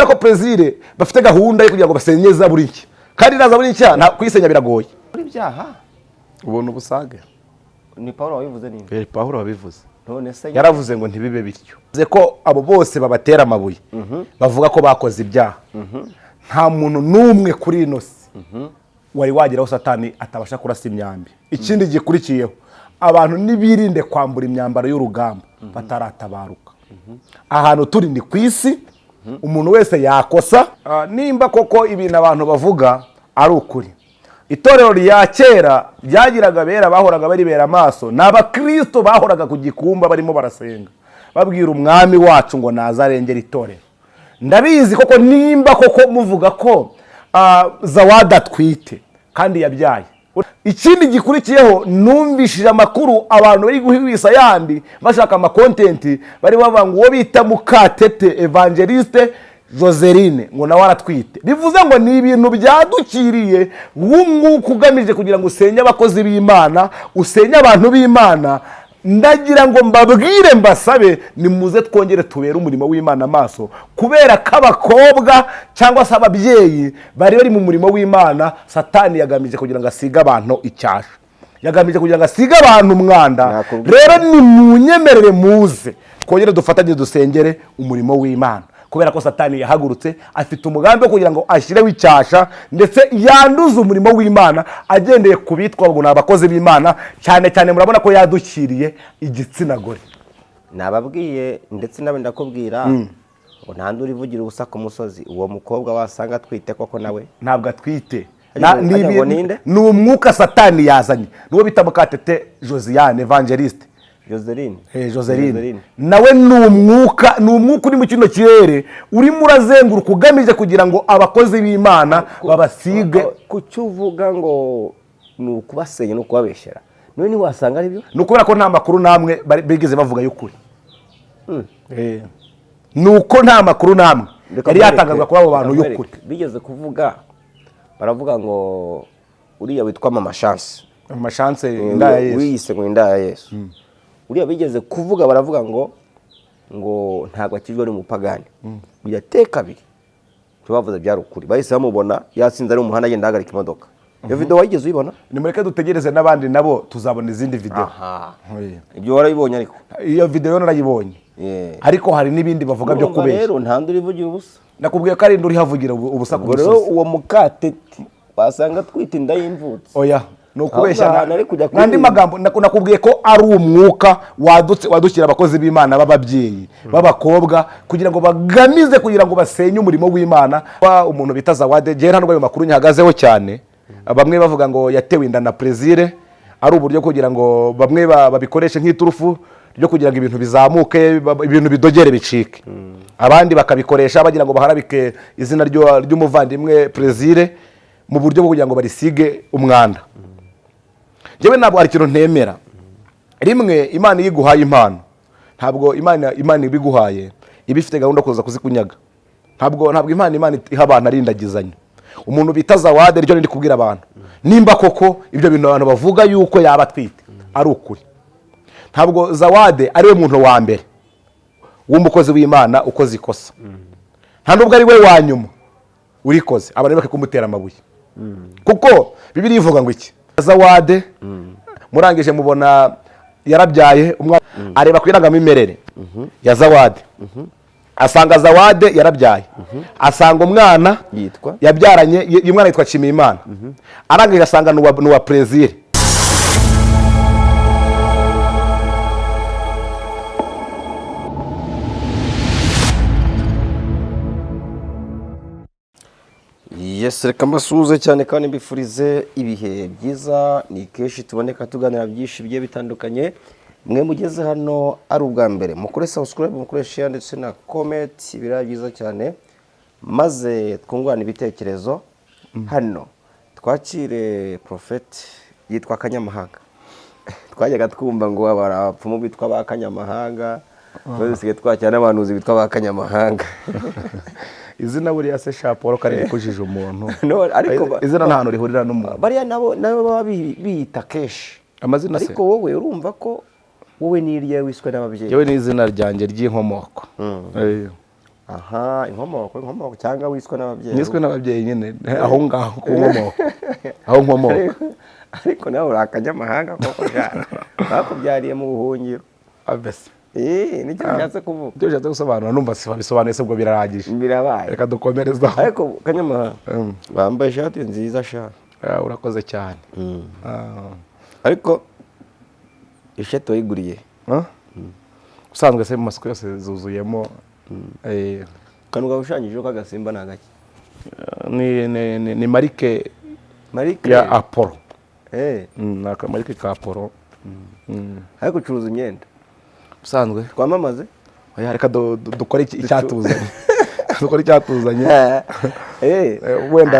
ko Plaisir bafite gahunda yo kugira ngo basenyeza buri iki kandi naza buri iki nta kwisenya biragoye muri byaha ubona ubusage ni Paulo wabivuze ninde Paulo wabivuze none se yaravuze ngo ntibibe bityo ze ko abo bose babatera amabuye bavuga ko bakoze ibyaha nta muntu numwe kuri inosi wari wageraho Satani atabasha kurasa imyambi ikindi gikurikiyeho abantu nibirinde kwambura imyambaro y'urugamba bataratabaruka ahantu turi ni kwisi umuntu wese yakosa nimba koko ibintu abantu bavuga ari ukuri itorero rya kera byagiraga bera bahoraga bari bera amaso n'abakristo bahoraga ku gikumba barimo barasenga babwira umwami wacu ngo nazarengera itorero ndabizi koko nimba koko muvuga ko Zawadi twite kandi yabyaye ikindi gikurikiyeho numvishije amakuru abantu bari guhibisa yandi bashaka ama content bari bavanga uwo bita Mukatete Evangeliste Joseline ngo nawe aratwite bivuze ngo ni ibintu byadukiriye w'umwuka ugamije kugira ngo usenye abakozi b'Imana usenye abantu b'Imana ndagira ngo mbabwire mbasabe nimuze twongere tubere umurimo w'Imana amaso kubera ko abakobwa cyangwa se ababyeyi bari mu murimo w'Imana Satani yagamije kugira ngo asiga abantu icyasha yagamije kugira ngo asiga abantu umwanda rero ni munyemerere muze twongere dufatanye dusengere umurimo w'Imana kubera ko Satani yahagurutse afite umugambi wo kugira ngo ashyireho icyasha ndetse yanduze umurimo w'Imana agendeye kubitwa ngo nabakozi b'Imana cyane cyane murabona ko yadukiriye igitsina gore nababwiye ndetse nabe ndakubwira ngo ntandura ivugira ubusa ku musozi uwo mukobwa wasanga twite koko nawe ntabwo atwite ni umwuka Satani yazanye nuwo bita Mukatete Josiane Evangeliste Joseline nawe ni umwuka uri mu kino kirere urimo urazenguruka ugamije kugira ngo abakozi b'Imana babasige kucyuvuga ngo ni ukubasenya no kubabeshyera none ni wasanga ari byo ni ukubera ko nta makuru namwe bigeze bavuga y'ukuri nuko nta makuru namwe yari yatangazwa kuri abo bantu y'ukuri bigeze kuvuga baravuga ngo uriya witwa Mama Chance indaya Yesu wiyise ngo indaya Yesu uriya bigeze kuvuga baravuga ngo ntabwo akijwe ari umupagani biyateka abiri tubavuze byari ukuri bahise bamubona yasinze ari umuhanda agenda ahagarika imodoka iyo video wayigeze uyibona nimureke dutegereze n'abandi nabo tuzabona izindi video ibyo warayibonye ariko iyo video narayibonye ariko hari n'ibindi bavuga byo kubeshya rero ntandura ivugira ubusa nakubwiye ko ari nduri havugira ubusa ku musozi rero uwo Mukatete wasanga twita inda y'imvutsi oya no kubeshya nandi magambo nakubwiye ko ari umwuka wadukira abakozi b'Imana b'ababyeyi b'abakobwa kugira ngo bagamize kugira ngo basenye umurimo w'Imana umuntu bita Zawadi je nta n'ubwo makuru nyahagazeho cyane bamwe bavuga ngo yatewe inda na Plaisir ari uburyo kugira ngo bamwe babikoreshe nk'iturufu ryo kugira ngo ibintu bizamuke ibintu bidogere bicike abandi bakabikoresha bagira ngo baharabike izina ry'umuvandimwe Plaisir mu buryo bwo kugira ngo barisige umwanda jewe ntabwo ari kintu ntemera rimwe Imana yiguhaye impano ntabwo Imana ibiguhaye ibifite gahunda kuza kuzikunyaga ntabwo Imana iha abantu arindagizanya umuntu bita Zawadi ryo ndi kubwira abantu nimba koko ibyo bintu abantu bavuga yuko yaba atwite ari ukuri ntabwo Zawadi ari we muntu wa mbere w'umukozi w'Imana ukoze ikosa nta nubwo ari we wa nyuma urikoze abantu bake kumutera amabuye kuko Bibiliya ivuga ngo iki Zawadi murangije mubona yarabyaye umwana areba kwirangamimerere ya Zawadi asanga Zawadi yarabyaye asanga umwana yabyaranye umwana yitwa Chimimana arangije asanga nuwa Plaisir reka mbasuhuze cyane kandi mbifurize ibihe byiza ni kenshi tuboneka tuganira byinshi bigiye bitandukanye mwe mugeze hano ari ubwa mbere mukore subscribe mukore share ndetse na comment bira byiza cyane maze twungurana ibitekerezo hano twakire Prophet yitwa Kanyamahanga twajyaga twumva ngo abarapfumu bitwa ba Kanyamahanga bose twakira n'abanuzi bitwa ba Kanyamahanga izina buriya se Paul kare kujije umuntu ariko izina nta hantu rihurira n'umuntu bariya nabo baba biyita keshi amazina se ariko wowe urumva ko wowe niriye wiswe n'ababyeyi yewe n'izina ryanjye ry'inkomoko aha inkomoko cyangwa wiswe n'ababyeyi niswe n'ababyeyi nyine aho ngaho ku nkomoko aho nkomoko ariko nawe uri akanyamahanga koko bakubyariye mu buhungiro abese nicyo nshatse kuvuga ibyo nshatse gusobanura numva bisobanuye se ubwo birahagije birabaye reka dukomerezaho ariko kanyamahanga bambaye ishati nziza sha urakoze cyane ariko ishati wayiguriye usanzwe se mu masoko yose zuzuyemo akantu gashushanyijeho k'agasimba ni agake ni marike ya apolo ni akamarike ka apolo ariko ucuruza imyenda usanzwe twamamaze reka dukore icyatuzanye dukore icyatuzanye wenda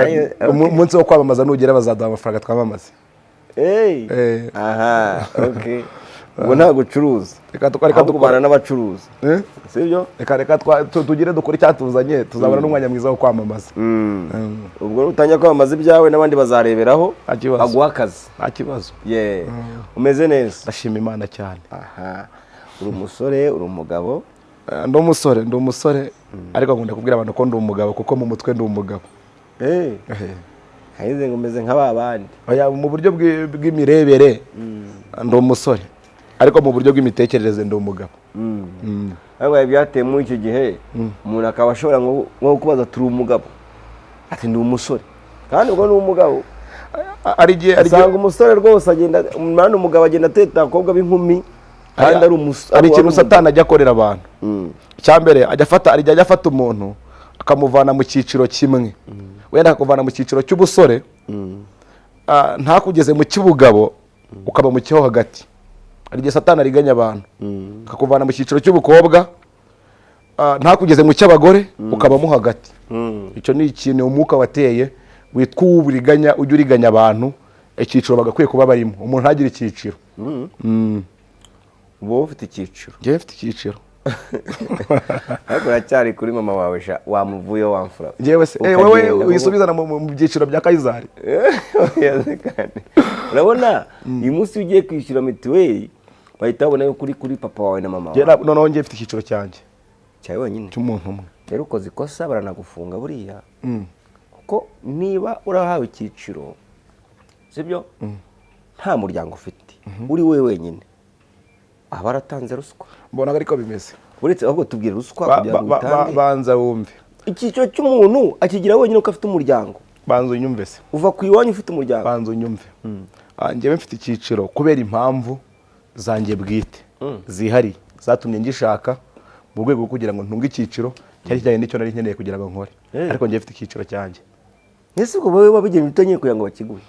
umunsi wo kwamamaza nugera bazaduha amafaranga twamamaze aha okay ubwo ntabwo ucuruza reka dukubana n'abacuruzi sibyo reka tugire dukore icyatuzanye tuzabona n'umwanya mwiza wo kwamamaza ubwo utangiye kwamamaza ibyawe n'abandi bazareberaho baguha akazi nta kibazo umeze neza ndashima Imana cyane aha uri umusore uri umugabo ndi umusore ariko nkunda kubwira abantu ko ndi umugabo kuko mu mutwe ndi umugabo hayize ngo umeze nk'aba bandi mu buryo bw'imirebere ndi umusore ariko mu buryo bw'imitekerereze ndi umugabo ariko byateye muri icyo gihe umuntu akaba ashobora nko kubaza turi umugabo ati ndi umusore kandi ubwo ni umugabo asanga umusore rwose agenda umugabo agenda ateta abakobwa b'inkumi kandi ari umusore hari ikintu Satani ajya akorera abantu icyambere ajya afata umuntu akamuvana mu cyiciro kimwe wenda akakuvana mu cyiciro cy'ubusore ntakugeze mu cy'ubugabo ukaba mu cyo hagati hari igihe Satani ariganya abantu akakuvana mu cyiciro cy'ubukobwa ntakugeze mu cy'abagore ukabamo hagati icyo ni ikintu umwuka wateye witwa uw'uburiganya ujya uriganya abantu icyiciro bagakwiye kuba barimo umuntu ntagire icyiciro wowe ufite icyiciro njyewe mfite icyiciro ariko uracyari kuri mama wawe wamuvuyeho wamfura njyewe se wowe wisubizana mu byiciro bya Kayizari urabona uyu munsi ugiye kwishyura mituweli bahita babona yuko uri kuri papa wawe na mama wawe noneho njyewe mfite icyiciro cyanjye cyawe wenyine cy'umuntu umwe rero ukoze ikosa baranagufunga buriya kuko niba urahawe icyiciro sibyo nta muryango ufite uri we wenyine aba aratanze ruswa mbona ariko bimeze uretse ahubwo tubwire ruswa kugira ngo utange banza wumve icyiciro cy'umuntu akigira wenyine uko afite umuryango banza unyumve se uva ku iwanyu ufite umuryango banza unyumve njyewe mfite icyiciro kubera impamvu zanjye bwite zihariye zatumye ngishaka mu rwego rwo kugira ngo ntunge icyiciro cyari kijyanye n'icyo nari nkeneye kugira ngo nkore ariko njyewe mfite icyiciro cyanjye ese ubwo wowe wabigeneye utanyeye kugira ngo bakiguhe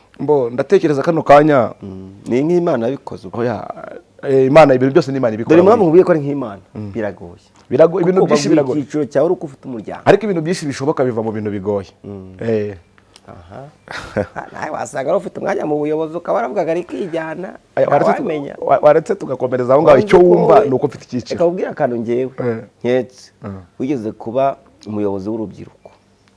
ndatekereza kano kanya ni nk'Imana yabikoze Imana ibintu byose ni Imana ibikora dore impamvu nkubwiye ko ari nk'Imana biragoye ibintu byinshi biragoye icyiciro cyawe uri uko ufite umuryango ariko ibintu byinshi bishoboka biva mu bintu bigoye nawe wasanga ufite umwanya mu buyobozi ukaba waravugaga ari kwijyana wamenya waretse tugakomereza aho ngaho icyo wumva ni uko ufite icyiciro reka ubwire akantu ngewe nketse wigeze kuba umuyobozi w'urubyiruko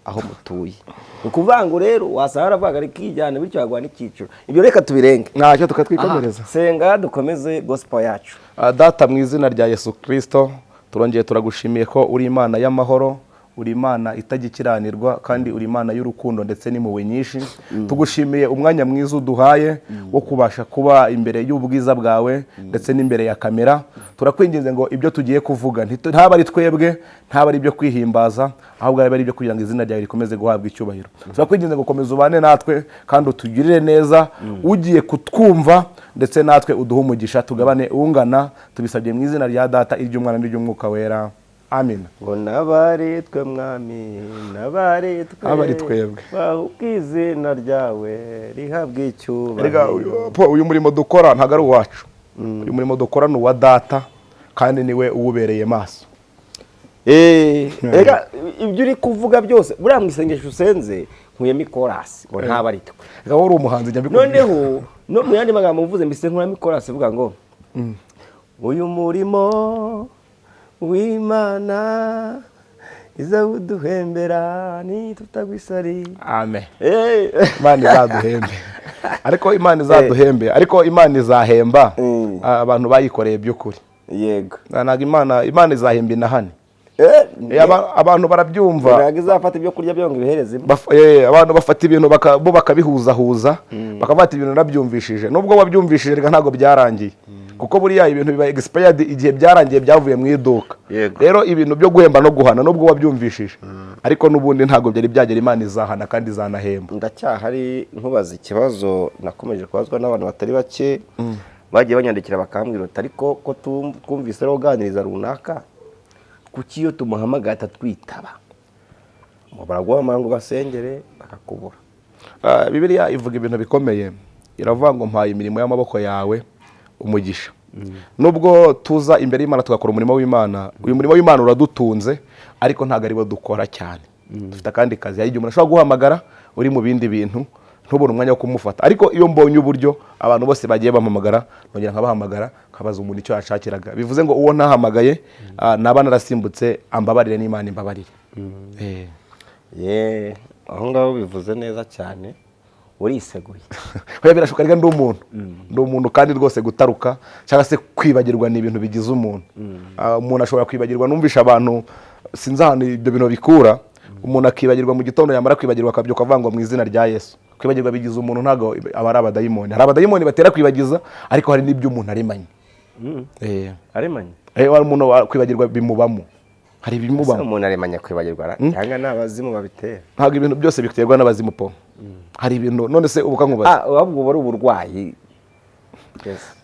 aho mutuye ni ukuvuga ngo rero wasanga waravugaga ari kwijyana bityo waguha n'icyiciro ibyo reka tubirenge ntacyo tukatwikomereza senga dukomeze gospel yacu data mu izina rya Yesu Kristo turongeye turagushimiye ko uri Imana y'amahoro uri Imana itagikiranirwa kandi uri Imana y'urukundo ndetse n'impuhwe nyinshi tugushimiye umwanya mwiza uduhaye wo kubasha kuba imbere y'ubwiza bwawe ndetse n'imbere ya kamera turakwinginze ngo ibyo tugiye kuvuga ntaba ari twebwe ntaba ari ibyo kwihimbaza ahubwo ari ibyo kugira ngo izina ryawe rikomeze guhabwa icyubahiro turakwinginze ngo komeza ubane natwe kandi utugirire neza ugiye kutwumva ndetse natwe uduhe umugisha tugabane ungana tubisabye mu izina rya data iry'umwana n'iry'umwuka wera amen ngo nabari twe mwami nabari twebwe ubwizina ryawe rihabwa icyubahiro uyu murimo dukora ntabwo ari uwacu uyu murimo dukora ni uwa data kandi niwe uwubereye maso ibyo uri kuvuga byose buriya mu isengesho usenze nkuyemo ikorasi ngo ntabwo ari twe reka wowe uri umuhanzi nyabikora noneho no mu yandi magambo mvuze mbese nkuyemo ikorasi uvuga ngo uyu murimo w'Imana izawuduhembera nitutagwisari amen Imana izaduhembe ariko Imana izaduhembe ariko Imana izahemba abantu bayikoreye by'ukuri yego ntabwo Imana izahemba inahane abantu barabyumva, ntabwo izafata ibyo kurya byo ngo ibihereze abantu bafata ibintu bo bakabihuzahuza bakafata ibintu nabyumvishije, nubwo wabyumvishije reka ntabwo byarangiye, kuko buriya ibintu biba expired igihe byarangiye byavuye mu iduka. Rero ibintu byo guhemba no guhana nubwo wabyumvishije, ariko n'ubundi ntabwo byari byagera, Imana izahana kandi izanahemba. Ndacyahari nkubaza ikibazo nakomeje kubazwa n'abantu batari bake, bagiye banyandikira bakambwira uti ariko ko twumvise rero uganiriza runaka, kuki iyo tumuhamagaye atatwitaba? Baraguhamagara ngo basengere bakakubura. Bibiliya ivuga ibintu bikomeye, iravuga ngo mpaye imirimo y'amaboko yawe umugisha. Nubwo tuza imbere y'Imana tugakora umurimo w'Imana, uyu murimo w'Imana uradutunze, ariko ntabwo aribo dukora cyane. Dufite akandi kazi, hari igihe umuntu ashobora guhamagara uri mu bindi bintu ntubone umwanya wo kumufata, ariko iyo mbonye uburyo abantu bose bagiye bampamagara, nongera nkabahamagara nkabaza umuntu icyo yashakiraga, bivuze ngo uwo ntahamagaye naba narasimbutse, ambabarire n'Imana imbabarire. Aho ngaho bivuze neza cyane, uriseguye. Oya, birashoboka rega ndi umuntu kandi rwose gutaruka cyangwa se kwibagirwa ni ibintu bigize umuntu. Umuntu ashobora kwibagirwa, numvisha abantu sinzi ahantu ibyo bintu bikura, umuntu akibagirwa mu gitondo, yamara kwibagirwa akabyuka avuga ngo mu izina rya Yesu. Kwibagirwa bigize umuntu, ntago aba ari abadayimoni. Hari abadayimoni batera kwibagiza, ariko hari n'ibyo umuntu aremanye. Aremanye? Hari umuntu kwibagirwa bimubamo, hari ibimubamo. Umuntu aremanye kwibagirwa cyangwa n'abazimu babitera? Ntabwo ibintu byose biterwa n'abazimu po. Hari ibintu, none se ubuka nkubaza. Ahubwo bari uburwayi.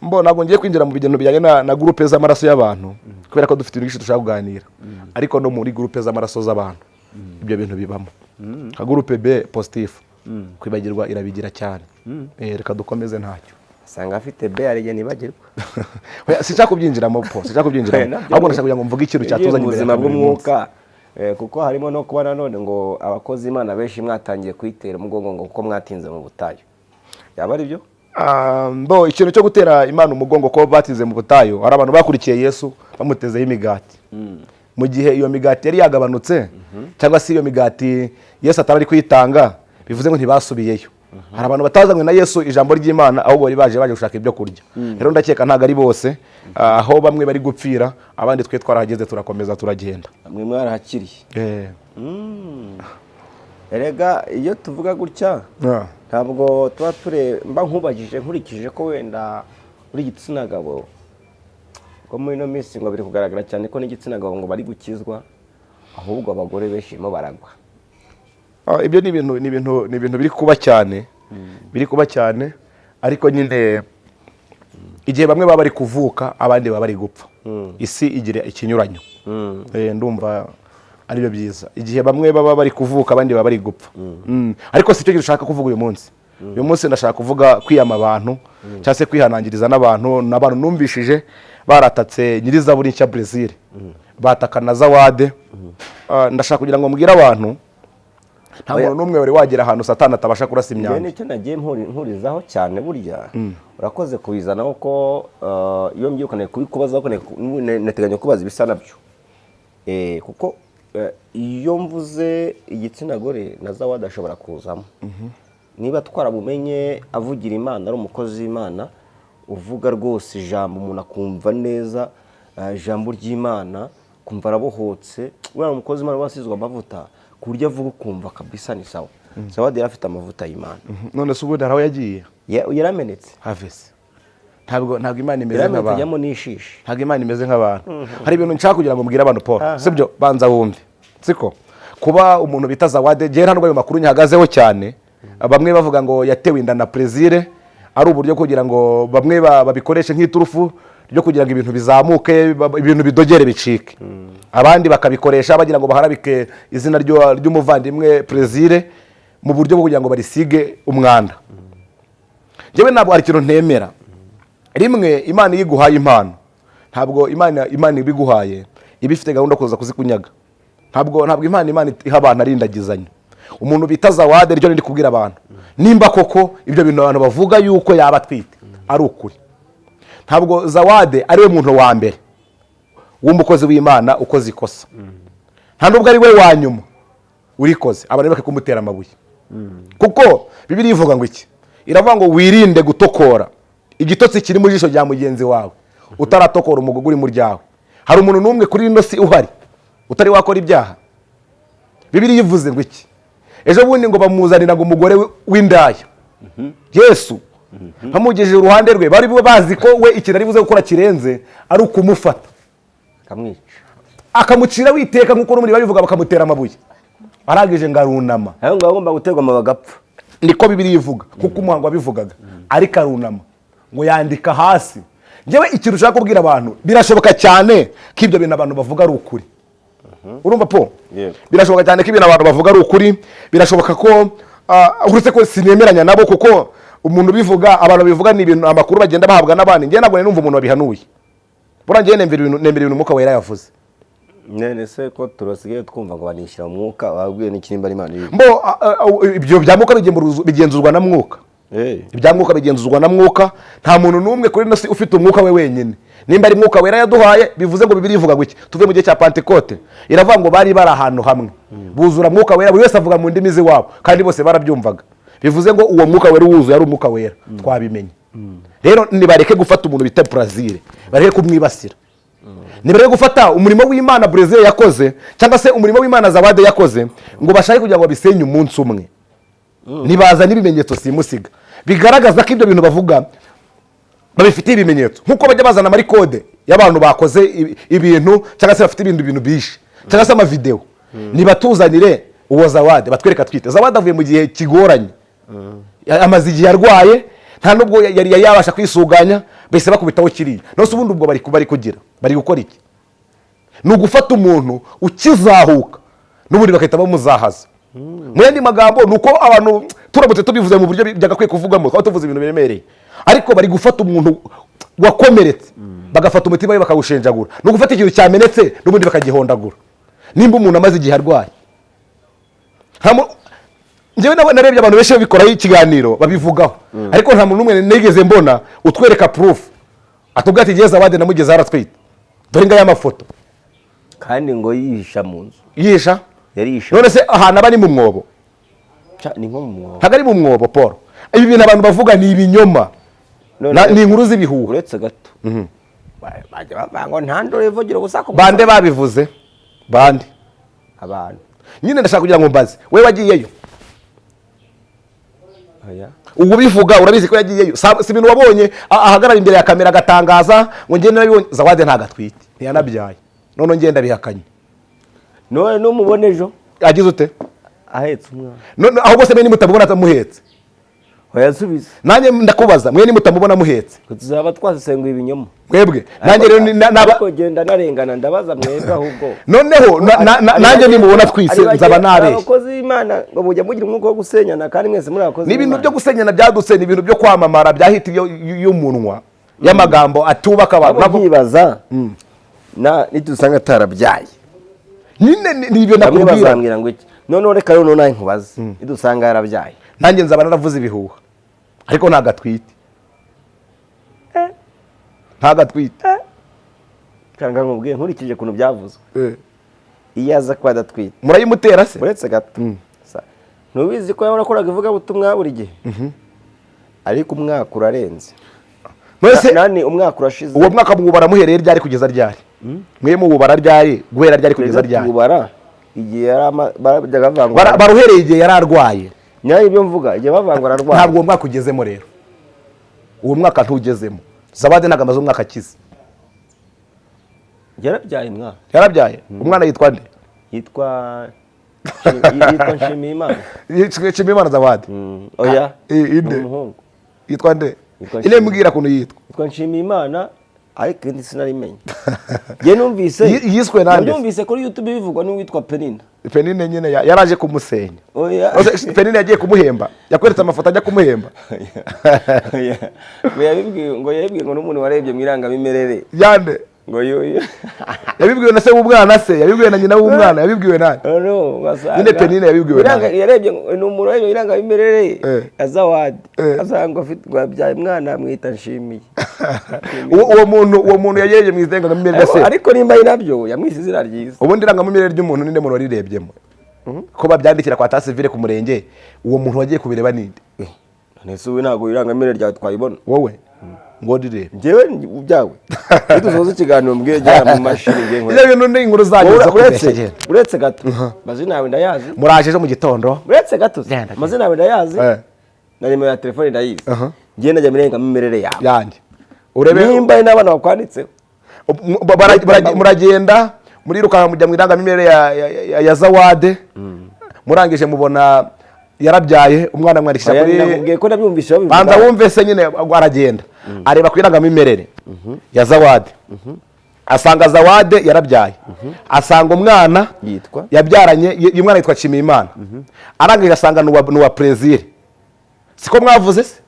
Ntabwo ngiye kwinjira mu bintu bijyanye na groupe z'amaraso y'abantu, kubera ko dufite ibintu dushaka kuganira, ariko no muri groupe z'amaraso z'abantu ibyo bintu bibamo. Nka groupe B positive, kwibagirwa irabigira cyane. Reka dukomeze ntacyo. Sanga afite B arige nibagirwa. Sinshaka kubyinjiramo po, sinshaka kubyinjiramo. Ahubwo nashaka kugira ngo mvuge ikintu cyatuzanye imbere y'ubuzima bw'umwuka, kuko harimo no kuba nanone ngo abakozi Imana benshi mwatangiye kwitera umugongo ngo kuko mwatinze mu butayu. Yaba ari byo? Ikintu cyo gutera Imana umugongo ko batize mu butayu, hari abantu bakurikiye Yesu bamutezeho imigati. Mu gihe iyo migati yari yagabanutse, cyangwa se iyo migati Yesu atari kwitanga, bivuze ngo ntibasubiyeyo. Hari abantu batazanywe na Yesu ijambo ry'Imana, ahubwo bari baje gushaka ibyo kurya. Rero ndakeka ntago ari bose, aho bamwe bari gupfira, abandi twe twarahageze turakomeza turagenda. Mwe mwarahakiriye. Erega iyo tuvuga gutya, ntabwo tuba mba nkubagije nkurikije ko wenda uri igitsina gabo, ko muri ino minsi ngo biri kugaragara cyane ko n'igitsina gabo ngo bari gukizwa, ahubwo abagore benshi mo baragwa. Ibyo ni ibintu biri kuba cyane, ariko nyine igihe bamwe baba bari kuvuka abandi baba bari gupfa, isi igira ikinyuranyo. Ndumva ari byo byiza, igihe bamwe baba bari kuvuka abandi baba bari gupfa. Ariko si cyo dushaka kuvuga uyu munsi. Uyu munsi ndashaka kuvuga kwiyama abantu, cyangwa se kwihanangiriza n'abantu numvishije baratatse Nyirizaburi nshya Brazil, batakana Zawade. Ndashaka kugira ngo mbwire abantu, nta muntu n'umwe wari wagera ahantu Satani atabasha kurasa imyambi. Nicyo nagiye mpurizaho cyane burya. Urakoze kubizanaho ko iyo mbyukane kubikubazaho ko nateganya kubaza ibisa nabyo. Kuko iyo mvuze igitsina gore na Zawadi ashobora kuzamo. Niba twaramumenye avugira Imana, ari umukozi w'Imana, uvuga rwose ijambo umuntu akumva neza, ijambo ry'Imana kumva arabohotse, uriya umukozi w'Imana wasizwe amavuta, ku buryo avuga ukumva kabisa ni sawa. Zawadi yari afite amavuta y'Imana. None se ubundi haraho yagiye? Yaramenetse. Havese. Ntabwo Imana imeze nk'abantu. Yajyamo n'ishishi. Ntabwo Imana imeze nk'abantu. Hari ibintu nshaka kugira ngo mbwire abantu Paul. Sibyo, banza wumve. Siko kuba umuntu bita Zawadi, je ntabwo ayo makuru nyahagazeho cyane. Bamwe bavuga ngo yatewe inda na Plaisir, ari uburyo kugira ngo bamwe babikoreshe nk'iturufu ryo kugira ngo ibintu bizamuke, ibintu bidogere bicike. Abandi bakabikoresha bagira ngo baharabike izina ry'umuvandimwe Plaisir mu buryo bwo kugira ngo barisige umwanda. Jewe ntabwo ari ikintu ntemera. Rimwe Imana yiguhaye impano, ntabwo Imana ibiguhaye ibifite gahunda kuza kuzikunyaga. Ntabwo Imana iha abantu arindagizanya. Umuntu bita Zawadi ryo ndi kubwira abantu, nimba koko ibyo bintu abantu bavuga yuko yaba twite ari ukuri, ntabwo Zawadi ari we muntu wa mbere w'umukozi w'Imana ukoze ikosa. Nta nubwo ari we wa nyuma urikoze abantu bake kumutera amabuye. Kuko Bibiliya ivuga ngo iki? Iravuga ngo wirinde gutokora igitotsi kiri mu jisho rya mugenzi wawe utaratokora umugogo uri mu ryawe. Hari umuntu n'umwe kuri ino si uhari utari wakora ibyaha? Bibiliya ivuze ngo iki? Ejo bundi ngo bamuzanira ngo umugore w'indaya Yesu bamugejeje uruhande rwe, bari bazi ko we ikintu ari buze gukora kirenze ari ukumufata akamwica, akamucira witeka nk'uko n'umuri babivuga, bakamutera amabuye, arangije ngo arunama. aho ngaho agomba guterwa amabuye agapfa. Niko Bibiliya ivuga, kuko umuhango wabivugaga, ariko arunama ngo yandika hasi. Njyewe ikintu ushaka kubwira abantu, birashoboka cyane ko ibyo bintu abantu bavuga ari ukuri. Urumva po? Birashoboka cyane ko ibintu abantu bavuga ari ukuri, birashoboka ko uretse ko sinemeranya nabo, kuko umuntu bivuga, abantu bivuga ni ibintu amakuru bagenda bahabwa n'abandi. Njye ntabwo numva umuntu wabihanuye. Bora njye nemera ibintu Umwuka Wera yavuze. Nene se ko turasigaye twumva ngo banishyira umwuka, babwiye n'ikirimba Imana iri. Mbo ibyo bya Mwuka bigenzurwa na Mwuka. Ibya Mwuka bigenzurwa na Mwuka. Nta muntu n'umwe kuri ino si ufite umwuka we wenyine. Nimba ari Mwuka Wera yaduhaye, bivuze ngo Bibiliya ivuga gutya. Tuve mu gihe cya Pentecote, iravuga ngo bari ahantu hamwe, buzura Mwuka Wera, buri wese avuga mu ndimi z'iwabo, kandi bose barabyumvaga. Bivuze ngo uwo Mwuka Wera wuzuye ari Umwuka Wera, twabimenye. Rero nibareke gufata umuntu bita Brazil, bareke kumwibasira. Nibareke gufata umurimo w'Imana Brazil yakoze, cyangwa se umurimo w'Imana Zawadi yakoze, ngo bashake kugira ngo bisenye umunsi umwe. Nibaza n'ibimenyetso simusiga bigaragaza ko ibyo bintu bavuga babifitiye ibimenyetso, nkuko bajya bazana muri code y'abantu bakoze ibintu, cyangwa se bafite ibintu bishe, cyangwa se amavideo. Nibatuzanire uwo Zawadi, batwereka twite Zawadi avuye mu gihe kigoranye, amaze igihe arwaye, nta nubwo yari yabasha kwisuganya, bese bakubitaho kiriya. Nose ubundi ubwo bari kugira, bari gukora iki? Ni ugufata umuntu ukizahuka n'ubundi bakahita bamuzahaza. Mu yandi magambo nuko abantu turamutse tubivuze mu buryo byagakwiye kuvugamo, aho tuvuze ibintu biremereye, ariko bari gufata umuntu wakomeretse, bagafata umutima we bakawushenjagura. No gufata ikintu cyamenetse n'ubundi bakagihondagura. Nimba umuntu amaze igihe arwaye, njyewe narebye abantu benshi babikoraho ikiganiro babivugaho, ariko nta muntu n'umwe nigeze mbona utwereka proof atubwira ati Yesu Zawadi namugeze aratwite. Dore ngaya amafoto, kandi ngo yihisha mu nzu. Yihisha? Yarisha. None se ahantu aba ni mu mwobo? Ni nko mu mwobo. Ntabwo ari mu mwobo Paul. Ibi bintu abantu bavuga ni ibinyoma, ni inkuru z'ibihuha. Uretse gato bajya bavuga ngo ntandore ivugiro gusa ko bande babivuze, bande abantu. Nyine ndashaka kugira ngo mbaze, we wagiyeyo? Oya. Ubu bivuga urabizi ko yagiyeyo, si ibintu wabonye ahagarara imbere ya kamera agatangaza ngo ngende nabibonye. Zawadi ntagatwite, ntiyanabyaye, none ngenda bihakanye. None numubone ejo agize ute? Ahetse umwana. None aho bose mwe nimutamubona atamuhetse? Oya subiza. Nanjye ndakubaza, mwe nimutamubona muhetse? Tuzaba twasesenguye ibinyoma. Mwebwe nanjye rero naba genda narengana ndabaza mwebwe ahubwo. Noneho nanjye nimubona twise nzaba nabeshye. Abakozi b'Imana ngo mujya mugira umwuka wo gusenyana, kandi mwese muri abakozi. Ni ibintu byo gusenyana byadutse, ni ibintu byo kwamamara byahita y'umunwa y'amagambo atubaka abantu. Nabibaza nidusanga atarabyaye, nyine ni ibyo nakubwira. Bazambwira ngo iki? None reka rero nawe nkubaze, nidusanga yarabyaye, nanjye nzaba naravuze ibihuha, ariko ntagatwite. Ntagatwite. Cyangwa nkubwiye nkurikije kuntu byavuzwe, iyo aza kuba adatwite murayimutera se? Uretse gato ntubizi ko yakoraga ivugabutumwa buri gihe, ariko umwaka urarenze. Nani umwaka urashize? Uwo mwaka mwubara muhereye ryari kugeza ryari? Mwe mubara ryari guhera ryari kugeza ryari? Mubara igihe barajyaga bavangwa, baruhereye igihe yararwaye. Nyayo ibyo mvuga, igihe bavangwa ararwaye. Ntabwo uwo mwaka ugezemo rero, uwo mwaka ntugezemo. Zawadi ntabwo amaze umwaka akize. Yarabyaye umwana. Yarabyaye. Umwana yitwa nde? Yitwa Nshimiyimana. Nshimiyimana Zawadi. Oya. Umuhungu. Yitwa nde? Ile mbwira kuntu yitwa. Yitwa Nshimiyimana, ariko ndi sinarimenye. Ye numvise yiswe nande? Numvise kuri YouTube bivugwa n'uwitwa Penina. Penina nyine yaraje kumusenya. Oya. Penina yagiye kumuhemba, yakweretse amafoto ajya kumuhemba. Oya. Ngo yabibwiye ngo n'umuntu warebye mu irangamimerere. Yande ngo yoyo yabibwiwe na se w'umwana, se yabibwiwe na nyina w'umwana, yabibwiwe nani? No, basanga nyine Penina yabibwiwe nani? Yarebye n'umuntu warebye irangamimerere ya Zawadi, asanga afite gwabyaye umwana amwita Nshimiye. Uwo muntu yayeje mu irangamimerere se, ariko nimba nabyo yamwise izina ryiza. Ubundi irangamimerere ry'umuntu ninde muntu warirebyemo ko babyandikira kwa tasivire ku murenge? Uwo muntu wagiye kubireba ninde? Nese uwe ntago irangamimerere ryawe twayibona. Wowe ngo rirebe njyewe byawe tuzoza ikiganiro mbwiye jya mu mashini ngiye nkora ibyo bintu ni inkuru zanyu zo kubeshya uretse gato mazina yawe ndayazi muraje ejo mu gitondo uretse gato mazina yawe ndayazi na nimero ya telefone ndayizi ngiye najya mirenga mimerere yawe yanjye urebe nimba n'abana bakwanditseho muragenda murirukanka mujya mu irangamimerere ya Zawade murangije mubona yarabyaye umwana mwandikisha kuri nakubwiye ko nabyumvise banza wumve se nyine aragenda areba ku irangamimerere ya Zawade asanga Zawade yarabyaye asanga umwana yabyaranye uyu mwana yitwa Nshimiyimana arangije asanga nuwa Plaisir siko mwavuze se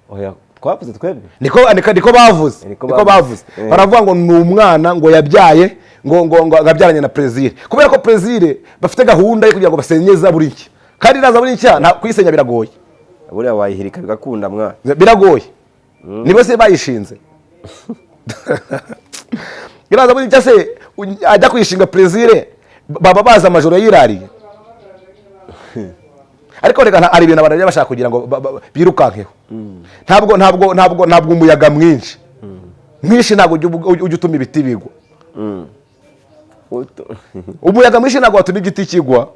oya twavuze twebwe niko bavuze baravuga ngo ni umwana ngo yabyaye ngo agabyaranye na Plaisir kubera ko Plaisir bafite gahunda yo kugira ngo basenyeza buri iki kandi naza buri iki nta kuyisenya biragoye buriya wayihirika bigakunda mwana biragoye nibo se bayishinze iraza buri iki se ajya kuyishinga Plaisir baba baza amajoro yirariye ariko reka ari ibintu abantu bashaka kugira ngo birukankeho ntabwo umuyaga mwinshi ntabwo ujya utuma ibiti bigwa umuyaga mwinshi ntabwo watuma igiti kigwa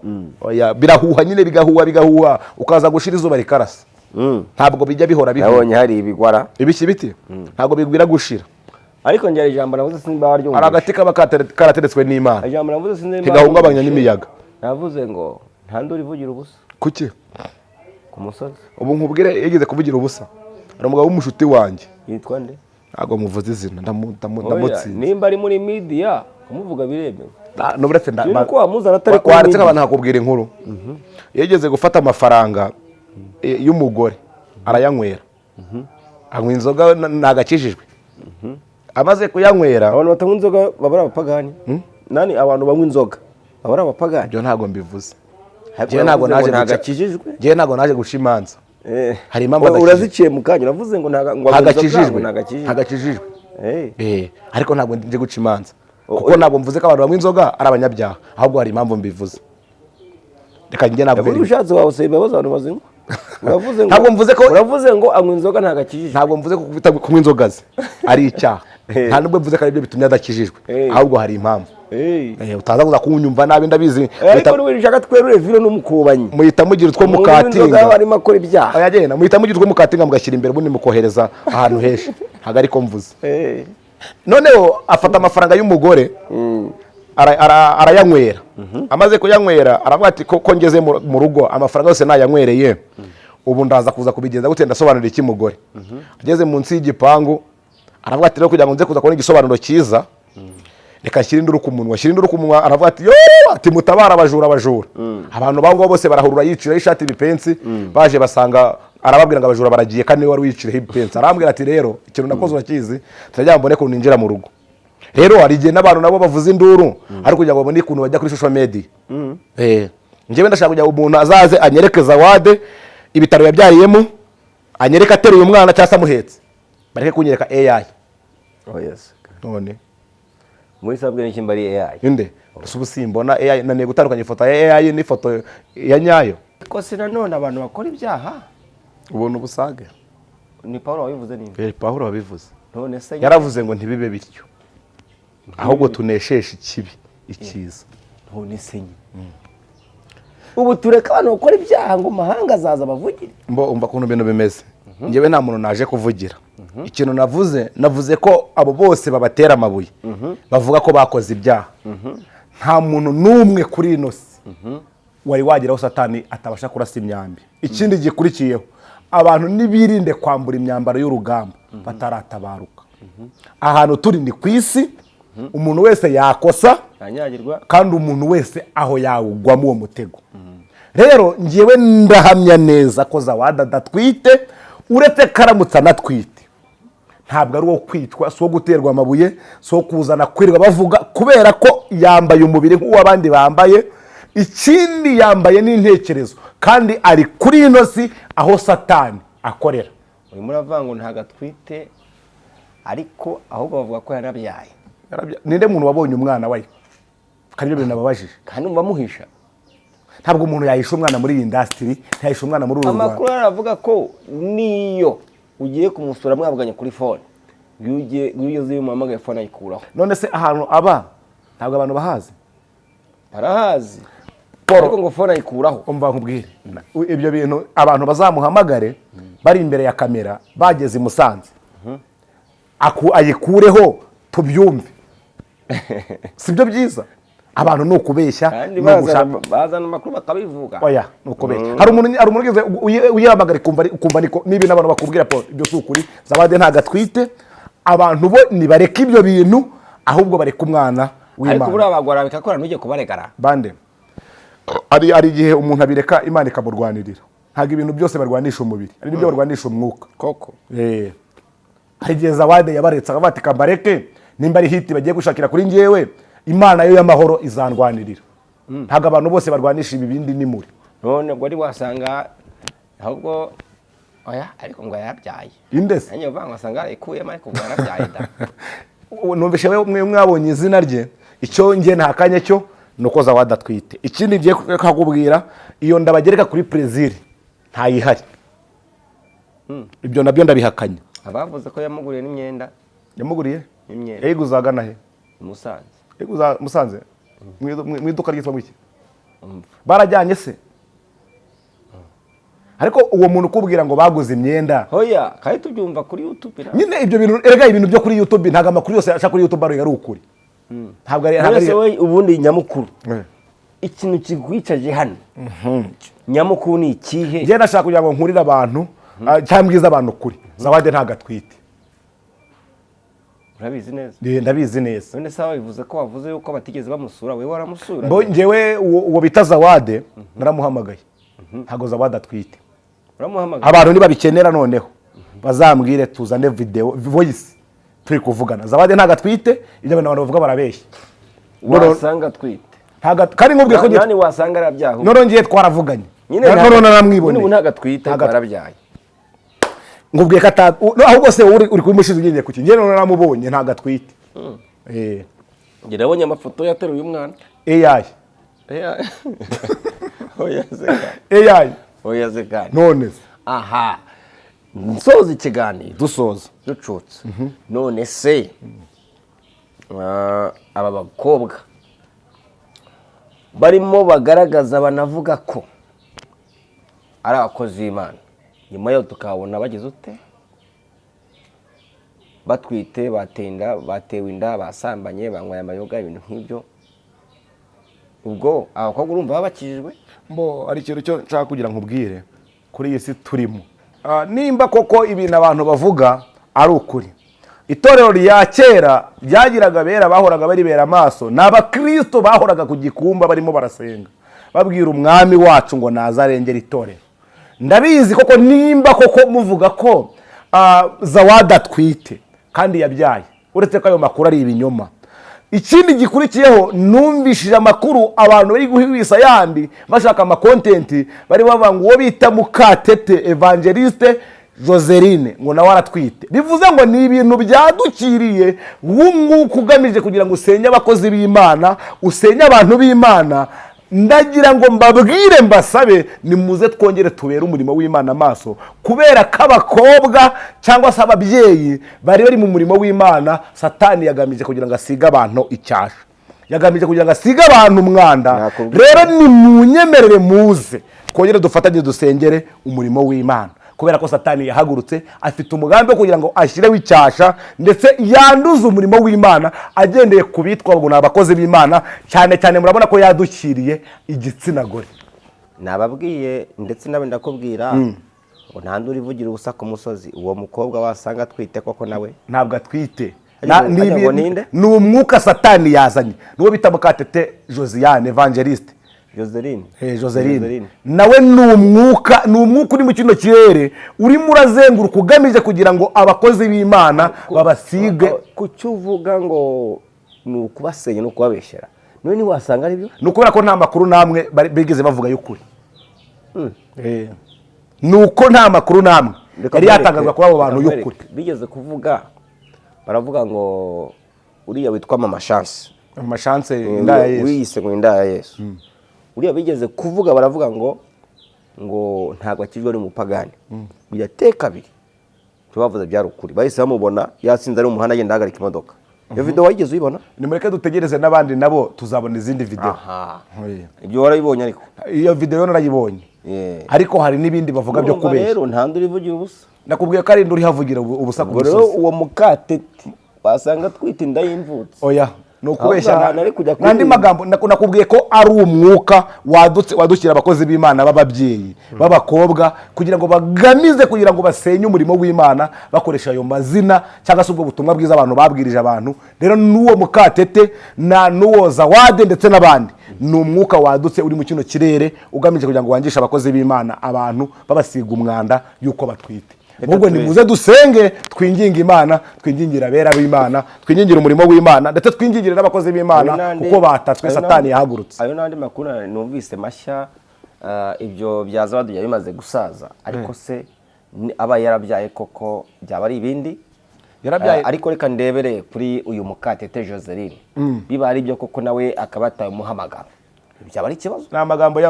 birahuha nyine bigahuha ukaza gushira izuba rikarasa ntabwo bijya bihora nabonye hari ibigwara ibiki biti ntabwo bigwira gushira ariko njye ijambo navuze sinimba waryo ari agati kaba karateretswe n'Imana ijambo navuze sinimba kigahungabanya n'imiyaga navuze ngo nta nduri ivugira ubusa kuki ku musozi ubu nkubwire yigeze kuvugira ubusa ari umugabo w'umushuti wanjye yitwa nde ntabwo muvuze izina ndamutsinze nimba ari muri media kumuvuga biremewe n'uburetse nuko wamuzana atari ko waretse abantu hakubwira inkuru yigeze gufata amafaranga y'umugore arayanywera anywa inzoga ntagakijijwe amaze kuyanywera abantu batanywa inzoga baba ari abapagani nani abantu banywa inzoga baba ari abapagani ibyo ntabwo mbivuze njyewe ntabwo naje guca imanza hari impamvu uraziciye mu kanya uravuze ngo ntagakijijwe ariko ntabwo nje guca imanza kuko ntabwo mvuze ko abantu banywa inzoga ari abanyabyaha ahubwo hari impamvu mbivuze reka njye ntabwo ushatse wawe usaba imbabazi abantu bazinywa uravuze ngo anywa inzoga ntagakijijwe ntabwo mvuze ko kunywa inzoga ze ari icyaha nta nubwo mvuze ko ari byo bitumye adakijijwe ahubwo hari impamvu utaza kuza kunyumva nabi ndabizi ariko n'ubishaka twerure vino n'umukubanyi muhita mugira utwo mukatinga arimo akora ibyaha yagenda muhita mugira utwo mukatinga mugashyira imbere ubundi mukohereza ahantu henshi ntabwo ariko mvuze noneho afata amafaranga y'umugore arayanywera amaze kuyanywera aravuga ati ko ngeze mu rugo amafaranga yose nayanywereye ubu ndaza kuza kubigenza gute ndasobanurira iki mugore ageze munsi y'igipangu aravuga ati rero kugira ngo nze kuza kubona igisobanuro cyiza reka nshyire induru ku munwa aravuga ati ati mutabara abajura abantu bango bose barahurura yiciraho ishati ibipensi baje basanga arababwira ngo abajura baragiye kandi wari wicireho ibipensi arambwira ati rero ikintu nakoze urakizi turajya mbone ko ninjira mu rugo rero hari igihe n'abantu nabo bavuza induru ariko kugira ngo babone ukuntu bajya kuri social media njyewe ndashaka kugira umuntu azaze anyereke Zawade ibitaro yabyariyemo anyereke ateruye umwana cyangwa se amuhetse bareke kunyereka AI none muri sabwe n'iki mbari AI inde ubu simbona AI naniye gutandukanya ifoto ya AI n'ifoto ya nyayo ko se nanone abantu bakora ibyaha ubona ubusage ni Paulo wabivuze ninde Paulo wabivuze none se yaravuze ngo ntibibe bityo ahubwo tunesheshe ikibi ikiza none se ubu tureka abantu bakora ibyaha ngo mahanga azaza bavugire umva kuntu ibintu bimeze njyewe nta muntu naje kuvugira ikintu navuze ko abo bose babatera amabuye bavuga ko bakoze ibyaha nta muntu n'umwe kuri ino si wari wageraho Satani atabasha kurasa imyambi ikindi gikurikiyeho abantu nibirinde kwambura imyambaro y'urugamba bataratabaruka ahantu turi ni ku isi umuntu wese yakosa kandi umuntu wese aho yawugwamo uwo mutego rero njyewe ndahamya neza ko Zawade adatwite uretse karamutse anatwite ntabwo ari uwo kwicwa si uwo guterwa amabuye si uwo kuzana kwirirwa bavuga kubera ko yambaye umubiri nk'uw'abandi bambaye ikindi yambaye n'intekerezo kandi ari kuri ino si aho Satani akorera urimo uravuga ngo ntabwo atwite ariko ahubwo bavuga ko yarabyaye ninde muntu wabonye umwana we kandi ibyo bintu nababajije kandi bamuhisha ntabwo umuntu yahisha umwana muri iyi industry ntahisha umwana muri uru Rwanda amakuru aravuga ko niyo ugiye kumusura mwavuganye kuri phone iyo ugeze iyo muhamagaye phone ayikuraho. none se ahantu aba ntabwo abantu bahazi barahazi Paul, ariko ngo phone ayikuraho. umva nkubwire ibyo bintu abantu bazamuhamagare bari imbere ya kamera bageze i Musanze ayikureho tubyumve sibyo byiza abantu ni ukubeshya kandi no gushaka bazana amakuru bakabivuga. oya ni ukubeshya hari umuntu ugeze uyihamagara ukumva niko n'ibintu abantu bakubwira Paul ibyo si ukuri Zawadi ntago atwite abantu bo nibareka ibyo bintu ahubwo bareka umwana w'Imana. ariko buriya bagora bikakora ntujye kubaregara bande ari igihe umuntu abireka Imana ikamurwanirira ntabwo ibintu byose barwanisha umubiri ari nibyo barwanisha umwuka koko. hari igihe Zawadi yabaretse akavuga ati kambareke nimba ari hiti bagiye gushakira kuri njyewe Imana yo y'amahoro izandwanirira ntabwo abantu bose barwanisha ibibindi n'imuri. none ngo ari wasanga ahubwo oya ariko ngo yarabyaye indese nanjye uvuga ngo asanga yarayikuyemo ariko ngo yarabyaye da. numvise mwe mwabonye izina rye icyo ngiye nta kanya cyo nuko Zawadi atwite. Ikindi ngiye kukubwira iyo ndabagereka kuri Plaisir ntayihari ibyo nabyo ndabihakanya. abavuze ko yamuguriye n'imyenda. Yamuguriye imyenda yayiguzaga nahe Musanze. yayiguza Musanze mu iduka ryitwa mwiki barajyanye se ariko uwo muntu ukubwira ngo baguze imyenda hoya kandi tubyumva kuri YouTube nyine ibyo bintu erega ibintu byo kuri YouTube ntago amakuru yose ashaka kuri YouTube ari ukuri ntabwo ari wowe ubundi nyamukuru ikintu kigwicaje hano nyamukuru ni ikihe? njye nashaka kugira ngo nkurire abantu cyambwiza abantu kuri Zawadi ntago atwite. urabizi neza? ndabizi neza. none sawa bivuze ko wavuze yuko batigeze bamusura wewe waramusura? njyewe uwo bita Zawadi naramuhamagaye ntago Zawadi atwite. uramuhamagaye? abantu nibabikenera noneho bazambwire tuzane video voice turi kuvugana. Zawadi ntago atwite ibyo abantu bavuga barabeshya. wasanga atwite kandi nkubwiye ko nani wasanga arabyaho none ngiye twaravuganye none naramwiboneye ubu ntago atwite arabyaye ngubwiye ko ahubwo se uri kubimushiza ugiye kuki njye none namubonye ntago atwite. njye nabonye amafoto yateruye umwana. AI oya zekani none aha nsoza ikiganiro dusoza ducutse none se aba bakobwa barimo bagaragaza banavuga ko ari abakozi b'Imana nyuma yo tukabona bagize ute batwite batewe inda basambanye banywaya amayoga ibintu nk'ibyo ubwo abakobwa urumva babakijijwe ari ikintu cyo nshaka kugira ngo ubwire kuri iyi si turimo nimba koko ibintu abantu bavuga ari ukuri itorero rya kera ryagiraga bera bahoraga baribera amaso n'abakristo bahoraga ku gikumba barimo barasenga babwira umwami wacu ngo nazarengera itorero. ndabizi koko nimba koko muvuga ko Zawadi atwite kandi yabyaye uretse ko ayo makuru ari ibinyoma. ikindi gikurikiyeho numvishije amakuru abantu bari guhibisa yandi bashaka amakontenti bari bavuga ngo uwo bita Mukatete Evangeliste Joseline ngo nawe aratwite. bivuze ngo ni ibintu byadukiriye w'umwuka ugamije kugira ngo usenye abakozi b'Imana usenye abantu b'Imana. ndagira ngo mbabwire mbasabe nimuze twongere tubere umurimo w'Imana amaso kubera ko abakobwa cyangwa se ababyeyi bari mu murimo w'Imana Satani yagamije kugira ngo asige abantu icyasha yagamije kugira ngo asige abantu umwanda. rero nimunyemerere muze twongere dufatanye dusengere umurimo w'Imana kubera ko Satani yahagurutse afite umugambi wo kugira ngo ashyireho icyasha ndetse yanduze umurimo w'Imana agendeye ku bitwa ngo n'abakozi b'Imana cyane cyane murabona ko yadukiriye igitsina gore. nababwiye ndetse nawe ndakubwira ngo nta nduri ivugira ubusa ku musozi uwo mukobwa wasanga atwite koko nawe ntabwo atwite ni umwuka Satani yazanye n'uwo bita Mukatete Josiane Evangeliste Joseline nawe ni umwuka uri mu kino kirere urimo urazenguruka ugamije kugira ngo abakozi b'Imana babasige. kucyo uvuga ngo ni ukubasenya no kubabeshyera none ntiwasanga ari byo? ni ukubera ko nta makuru namwe bigeze bavuga y'ukuri. ni uko nta makuru namwe yari yatangazwa kuri abo bantu y'ukuri. bigeze kuvuga baravuga ngo uriya witwa Mama Chance wiyise ngo inda ya Yesu uriya bigeze kuvuga baravuga ngo ntabwo akijwe ari umupagani. bijya te kabiri ibyo bavuze byari ukuri bahise bamubona yasinze ari mu muhanda agenda ahagarika imodoka iyo video wayigeze uyibona nimureke dutegereze n'abandi nabo tuzabona izindi video ibyo warabibonye ariko iyo video narayibonye ariko hari n'ibindi bavuga byo kubeshya rero nta nduri vugira ubusa nakubwiye ko ari nduri havugira ubusa ku rero uwo mukateti wasanga twita inda y'imvutsi oya no kubeshya nandi magambo nakubwiye ko ari umwuka wadushyira abakozi b'Imana b'ababyeyi b'abakobwa kugira ngo baganize kugira ngo basenye umurimo w'Imana bakoresha ayo mazina cyangwa se ubwo butumwa bwiza abantu babwirije abantu rero n'uwo mukatete na n'uwo Zawade ndetse n'abandi ni umwuka wadutse uri mu kino kirere ugamije kugira ngo wangishe abakozi b'Imana abantu babasiga umwanda yuko batwite ubwo nimuze dusenge twinginga Imana twingingira abera b'Imana twingingira umurimo w'Imana ndetse twingingire n'abakozi b'Imana kuko batatswe Satani yahagurutse ayo nandi makuru numvise mashya ibyo byaza badujya bimaze gusaza ariko se aba yarabyaye koko byaba ari ibindi yarabyaye ariko reka ndebere kuri uyu mukatete Joseline biba ari byo koko nawe akabataye umuhamagaro byaba ari ikibazo ni amagambo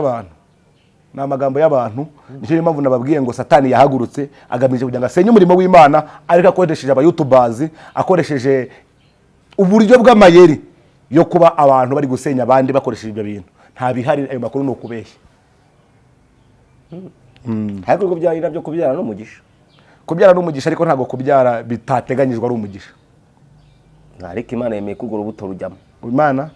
y'abantu nicyo mpamvu nababwiye ngo Satani yahagurutse agamije kugira ngo asenye umurimo w'Imana ariko akoresheje aba-YouTubers akoresheje uburyo bw'amayeri yo kuba abantu bari gusenya abandi bakoresheje ibyo bintu nta bihari ayo makuru ni ukubeshya ariko ubwo byari nabyo kubyara n'umugisha ariko ntabwo kubyara bitateganyijwe ari umugisha ariko Imana yemeye ko urwo rubuto rujyamo Imana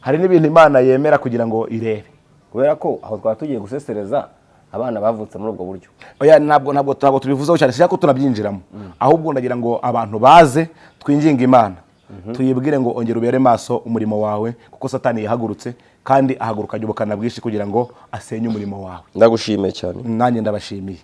hari n'ibintu Imana yemera kugira ngo irebe kubera ko aho twaba tugiye gusesereza abana bavutse muri ubwo buryo oya ntabwo tubivuzeho cyane shyira ko tunabyinjiramo ahubwo ndagira ngo abantu baze twinginga Imana tuyibwire ngo ongera ubere maso umurimo wawe kuko Satani yahagurutse kandi ahagurukanye ubukana bwinshi kugira ngo asenye umurimo wawe ndagushimiye cyane nanjye ndabashimiye